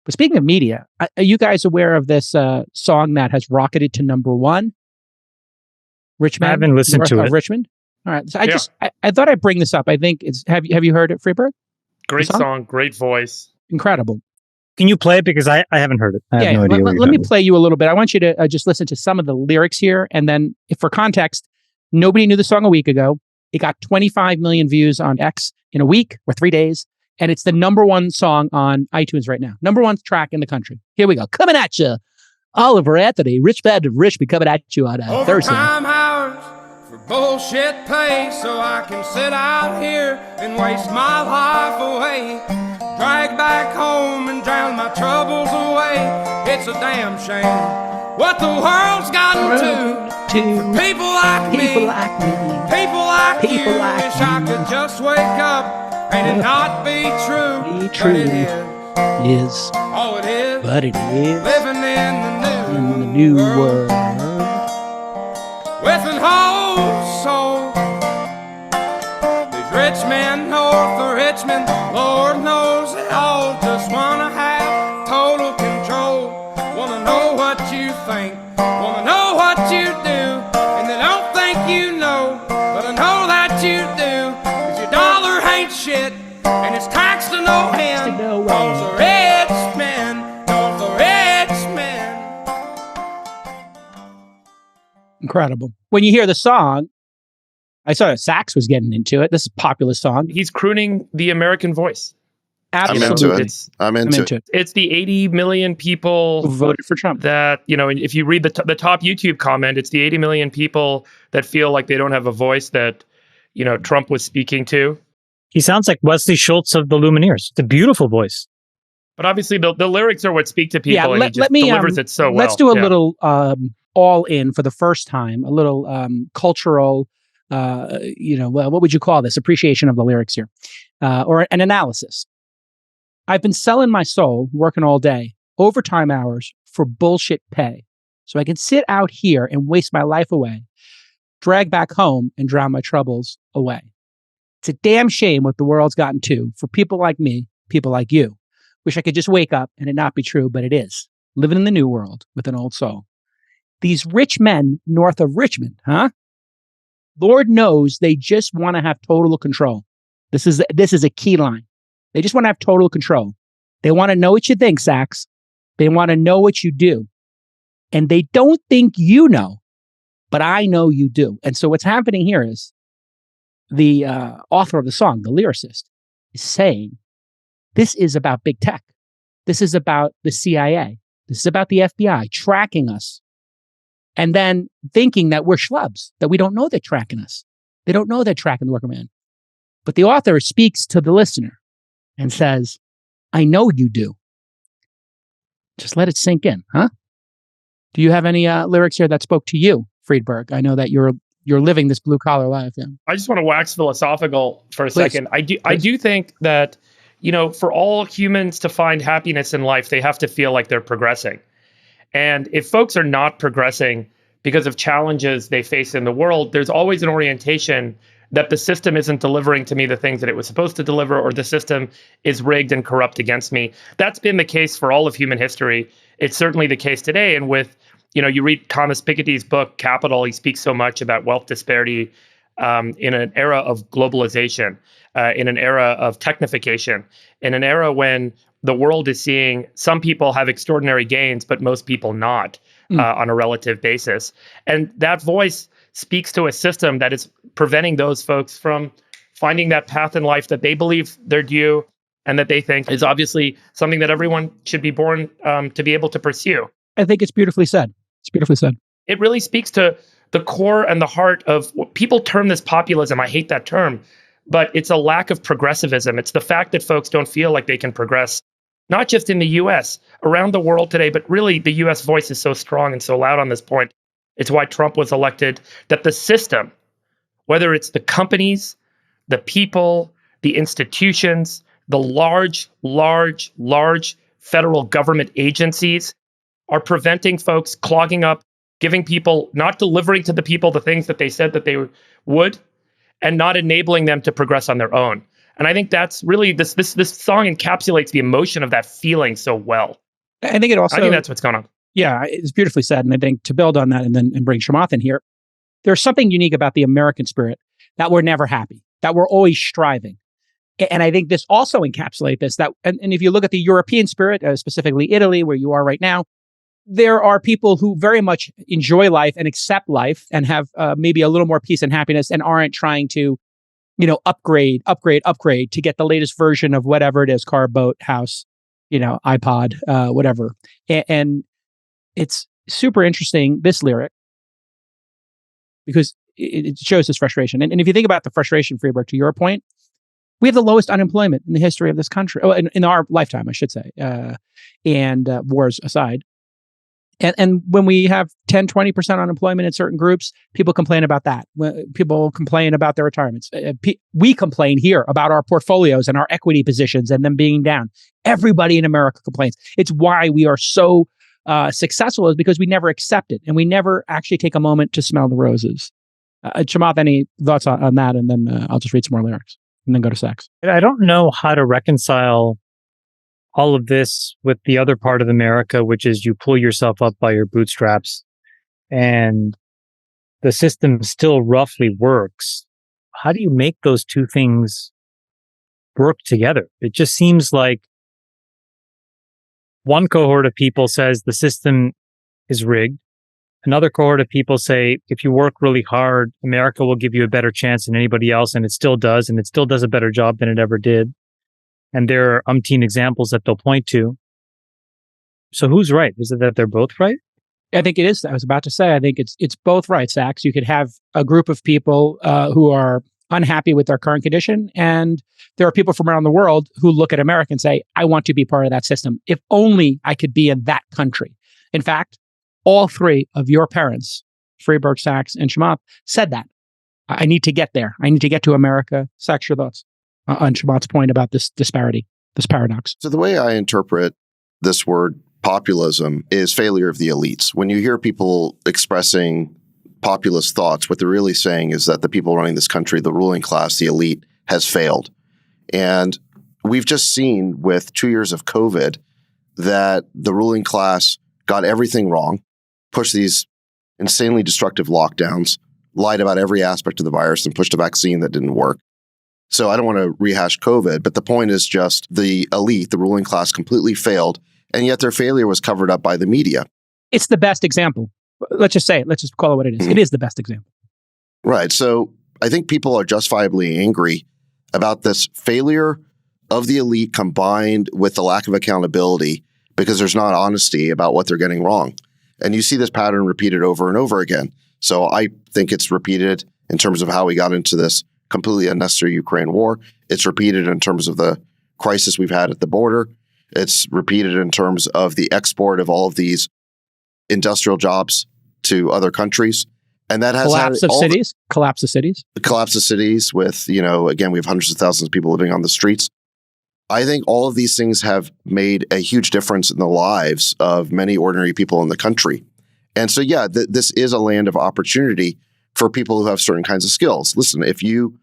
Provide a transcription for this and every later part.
But speaking of media, are you guys aware of this song that has rocketed to #1? Richmond. I haven't listened north to of it. Richmond. All right. So I thought I'd bring this up. I think it's have you heard it, Freeberg? Great song, great voice. Incredible. Can you play it? Because I haven't heard it. I have no idea what you're let me talking play you a little bit. I want you to just listen to some of the lyrics here. And then, if for context, nobody knew the song a week ago. It got 25 million views on X in a week or 3 days. And it's the #1 song on iTunes right now. #1 track in the country. Here we go. Coming at you. Oliver Anthony, Rich Bad of Rich, be coming at you on Thursday. Overtime hours for bullshit pay, so I can sit out here and waste my life away. Drag back home and drown my troubles away. It's a damn shame what the world's gotten to. For people like me, people like you. Wish I could just wake up and it not be true. But it is. Oh, it is. But it is. Living in the new world. With an whole soul. These rich men north of Richmond, Lord knows they all just wanna have total control. Wanna know what you think, wanna know what you do, and they don't think you know, but I know that you do. 'Cause your dollar ain't shit, and it's taxed to no end. Cause the rich men, north of Richmond. Incredible. When you hear the song, I saw that Sax was getting into it. This is a popular song. He's crooning the American voice. Absolutely. I'm into it. It's the 80 million people who voted for Trump. That, if you read the top YouTube comment, it's the 80 million people that feel like they don't have a voice that, Trump was speaking to. He sounds like Wesley Schultz of the Lumineers. It's a beautiful voice. But obviously the lyrics are what speak to people, and he just delivers it so well. Let's do a little all in for the first time, a little cultural, what would you call this? Appreciation of the lyrics here, or an analysis. I've been selling my soul, working all day, overtime hours for bullshit pay. So I can sit out here and waste my life away, drag back home and drown my troubles away. It's a damn shame what the world's gotten to for people like me, people like you. Wish I could just wake up and it not be true, but it is. Living in the new world with an old soul. These rich men north of Richmond, huh? Lord knows they just want to have total control. This is a key line. They just want to have total control. They want to know what you think, Sax. They want to know what you do. And they don't think you know, but I know you do. And so what's happening here is the author of the song, the lyricist, is saying, this is about big tech. This is about the CIA. This is about the FBI tracking us. And then thinking that we're schlubs, that we don't know they're tracking us. They don't know they're tracking the worker man. But the author speaks to the listener and says, I know you do. Just let it sink in, huh? Do you have any lyrics here that spoke to you, Friedberg? I know that you're living this blue collar life. Yeah. I just want to wax philosophical for a second. I do think that, for all humans to find happiness in life, they have to feel like they're progressing. And if folks are not progressing because of challenges they face in the world, there's always an orientation that the system isn't delivering to me the things that it was supposed to deliver, or the system is rigged and corrupt against me. That's been the case for all of human history. It's certainly the case today. And with, you read Thomas Piketty's book, Capital, he speaks so much about wealth disparity in an era of globalization, in an era of technification, in an era when the world is seeing some people have extraordinary gains, but most people not on a relative basis. And that voice speaks to a system that is preventing those folks from finding that path in life that they believe they're due and that they think is obviously something that everyone should be born to be able to pursue. I think it's beautifully said. It's beautifully said. It really speaks to the core and the heart of what people term this populism. I hate that term, but it's a lack of progressivism. It's the fact that folks don't feel like they can progress, not just in the US, around the world today, but really the US voice is so strong and so loud on this point. It's why Trump was elected, that the system, whether it's the companies, the people, the institutions, the large federal government agencies are preventing folks, clogging up, giving people, not delivering to the people the things that they said that they would, and not enabling them to progress on their own. And I think that's really this song encapsulates the emotion of that feeling so well. I think it also, I think that's what's going on. yeah, it's beautifully said. And I think to build on that and bring Chamath in here, there's something unique about the American spirit that we're never happy, that we're always striving. And I think this also encapsulates this, and if you look at the European spirit, specifically Italy, where you are right now, there are people who very much enjoy life and accept life and have maybe a little more peace and happiness and aren't trying to, upgrade to get the latest version of whatever it is, car, boat, house, iPod, whatever. And it's super interesting, this lyric, because it shows this frustration. And if you think about the frustration, Freeberg, to your point, we have the lowest unemployment in the history of this country, in our lifetime, I should say, and wars aside. And when we have 10, 20% unemployment in certain groups, people complain about that. People complain about their retirements. We complain here about our portfolios and our equity positions and them being down. Everybody in America complains. It's why we are so successful, is because we never accept it and we never actually take a moment to smell the roses. Chamath, any thoughts on that? And then I'll just read some more lyrics and then go to sex. I don't know how to reconcile all of this with the other part of America, which is you pull yourself up by your bootstraps and the system still roughly works. How do you make those two things work together? It just seems like one cohort of people says the system is rigged. Another cohort of people say, if you work really hard, America will give you a better chance than anybody else. And it still does. And it still does a better job than it ever did. And there are umpteen examples that they'll point to. So who's right? Is it that they're both right? I think it is. I was about to say, I think it's both right, Sachs. You could have a group of people who are unhappy with their current condition. And there are people from around the world who look at America and say, I want to be part of that system. If only I could be in that country. In fact, all three of your parents, Freeberg, Sachs, and Chamath, said that. I need to get there. I need to get to America. Sachs, your thoughts on Chamath's point about this disparity, this paradox? So the way I interpret this word populism is failure of the elites. When you hear people expressing populist thoughts, what they're really saying is that the people running this country, the ruling class, the elite, has failed. And we've just seen with 2 years of COVID that the ruling class got everything wrong, pushed these insanely destructive lockdowns, lied about every aspect of the virus, and pushed a vaccine that didn't work. So I don't want to rehash COVID, but the point is just the elite, the ruling class, completely failed, and yet their failure was covered up by the media. It's the best example. Let's just say it. Let's just call it what it is. It is the best example. Right. So I think people are justifiably angry about this failure of the elite combined with the lack of accountability because there's not honesty about what they're getting wrong. And you see this pattern repeated over and over again. So I think it's repeated in terms of how we got into this completely unnecessary Ukraine war. It's repeated in terms of the crisis we've had at the border. It's repeated in terms of the export of all of these industrial jobs to other countries. And that has collapse of cities with, again, we have hundreds of thousands of people living on the streets. I think all of these things have made a huge difference in the lives of many ordinary people in the country. And so, yeah, this is a land of opportunity for people who have certain kinds of skills. Listen, if you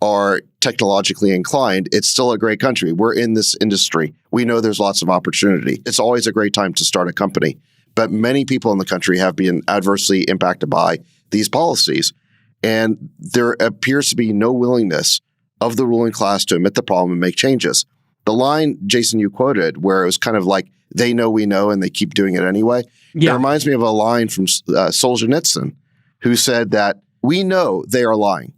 are technologically inclined, it's still a great country. We're in this industry. We know there's lots of opportunity. It's always a great time to start a company. But many people in the country have been adversely impacted by these policies. And there appears to be no willingness of the ruling class to admit the problem and make changes. The line, Jason, you quoted, where it was kind of like, they know we know and they keep doing it anyway. Yeah. It reminds me of a line from Solzhenitsyn, who said that we know they are lying.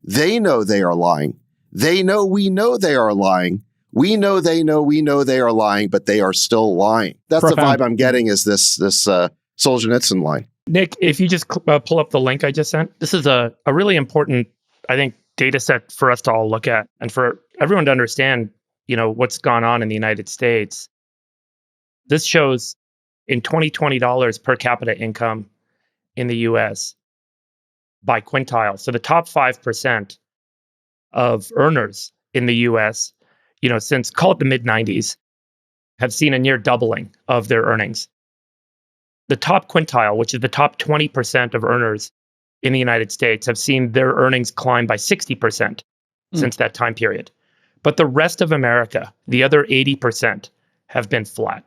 They know they are lying. They know we know they are lying. We know they know we know they are lying, but they are still lying. That's profound. The vibe I'm getting is this Solzhenitsyn line. Nick, if you just pull up the link I just sent, this is a really important, I think, data set for us to all look at and for everyone to understand, what's gone on in the United States. This shows in 2020 dollars per capita income in the US by quintile. So the top 5% of earners in the US, since call it the mid 90s, have seen a near doubling of their earnings. The top quintile, which is the top 20% of earners in the United States, have seen their earnings climb by 60% since that time period. But the rest of America, the other 80%, have been flat.